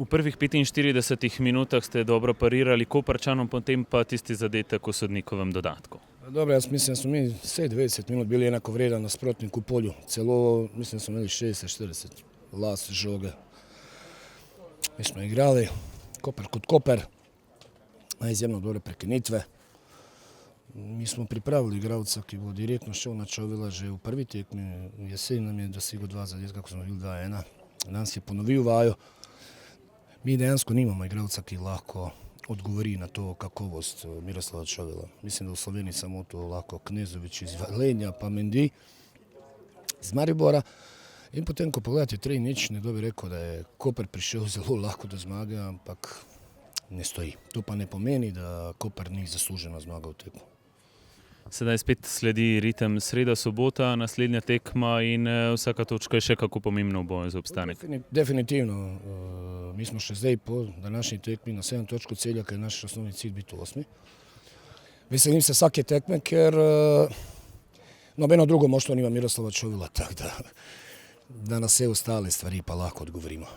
prvih 45 minutah ste dobro parirali Koprčanom, potem pa tisti zadetek v sodnikovem dodatku. Dobro, jaz mislim, da smo mi vseh 90 minut bili enakovredan nasprotnik v polju. Celo, mislim, da smo imeli 60-40 las, žoge. Mi smo igrali, Koper kot Koper, izjemno dobre prekinitve. Mi smo pripravili igralca, ki bo direktno šel na Čovila že v prvi tekmi. Jesen nam je dosegel 2 zadetka, ko smo bili 2-1. Danes je ponovil vajo. Mi dejansko nimamo igralca, ki lahko odgovori na to kakovost Miroslava Čovila. Mislim, da v Sloveniji samo to lahko Knezović iz Velenja, pa Mendy iz Maribora. In potem, ko pogledate 3-0, nekdo bi rekel, da je Koper prišel zelo lahko do zmage, ampak ne stoji. To pa ne pomeni, da Koper ni zasluženo zmagal v tekmu. Sedaj spet sledi ritem sreda, sobota, naslednja tekma in vsaka točka je še kako pomembna v boju za obstanek. Definitivno. Mi smo še zdaj po današnji tekmi na 7 točk od cilja, ker je naš osnovni cilj biti 8. Veselim se vsake tekme, ker nobeno drugo moštvo nima Miroslava Čovila, tako da na vse ostale stvari pa lahko odgovorimo.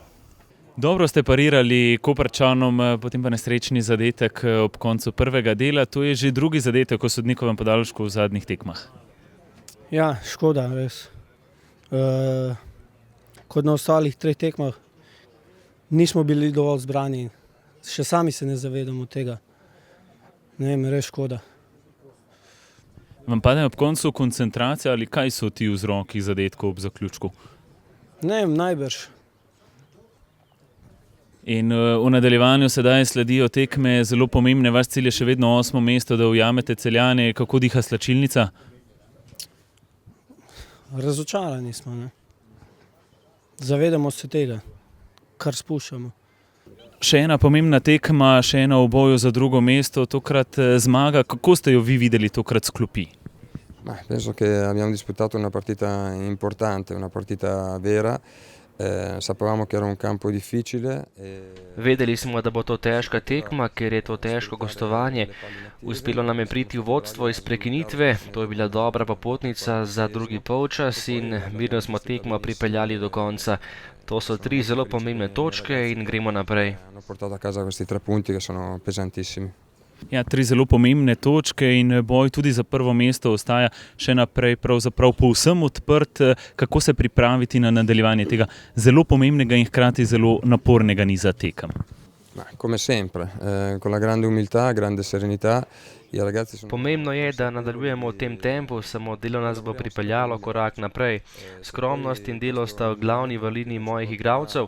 Dobro ste parirali Koprčanom, potem pa nesrečni zadetek ob koncu prvega dela. To je že drugi zadetek v sodnikovem podaljšku v zadnjih tekmah. Ja, škoda, res. Kot na ostalih 3 tekmah nismo bili dovolj zbrani. Še sami se ne zavedamo tega. Ne vem, res škoda. Vam pade ob koncu koncentracija ali kaj so ti vzroki zadetkov ob zaključku? Ne vem, najbrž. In v nadaljevanju sedaj sledijo tekme zelo pomembne. Vaš cilj je še vedno 8. mesto, da ujamete Celjane. Kako diha slačilnica? Razočarani smo, ne. Zavedamo se tega, kar spuščamo. Še ena pomembna tekma, še ena v boju za drugo mesto, tokrat zmaga. Kako ste jo vi videli tokrat s klopi? Penso che abbiamo disputato una partita importante, una partita vera. Sapevamo che era un campo difficile. Vedeli smo, da bo to težka tekma, ker je to težko gostovanje. Uspelo nam je priti v vodstvo iz prekinitve, to je bila dobra popotnica za drugi polčas in mirno smo tekmo pripeljali do konca. To so 3 zelo pomembne točke in gremo naprej. Hanno portato a casa questi 3 punti che sono pesantissimi. Ja, 3 zelo pomembne točke in boj tudi za prvo mesto ostaja še naprej pravzaprav povsem odprt. Kako se pripraviti na nadaljevanje tega zelo pomembnega in hkrati zelo napornega niza tekem? Come sempre, con la grande umiltà, grande serenità. Pomembno je, da nadaljujemo v tem tempu, samo delo nas bo pripeljalo korak naprej. Skromnost in delo sta glavni v liniji mojih igralcev.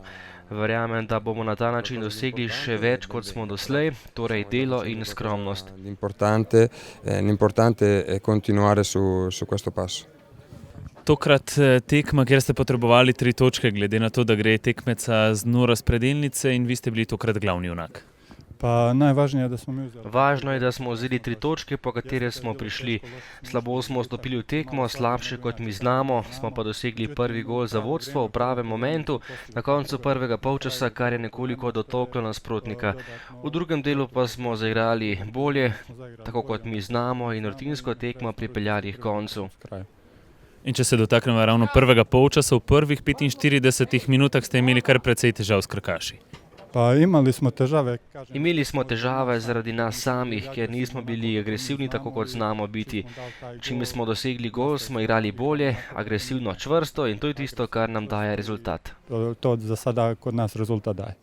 Verjamem, da bomo na ta način dosegli še več, kot smo doslej, torej delo in skromnost. L'importante è continuare su questo passo. Tokrat tekma, kjer ste potrebovali 3 točke, glede na to, da gre tekmeca z dnu razpredelnice in vi ste bili tokrat glavni junak. Važno je, da smo vzeli 3 točke, po katere smo prišli. Slabo smo vstopili v tekmo, slabše kot mi znamo, smo pa dosegli prvi gol za vodstvo v pravem momentu, na koncu prvega polčasa, kar je nekoliko dotolklo nasprotnika. V drugem delu pa smo zaigrali bolje, tako kot mi znamo in rutinsko tekmo pripeljali k koncu. In če se dotaknemo ravno prvega polčasa, v prvih 45 minutah ste imeli kar precej težav s krkaši. Imeli smo težave zaradi nas samih, ker nismo bili agresivni tako, kot znamo biti. Čim smo dosegli gol, smo igrali bolje, agresivno, čvrsto in to je tisto, kar nam daje rezultat. To za sada kod nas rezultat daje.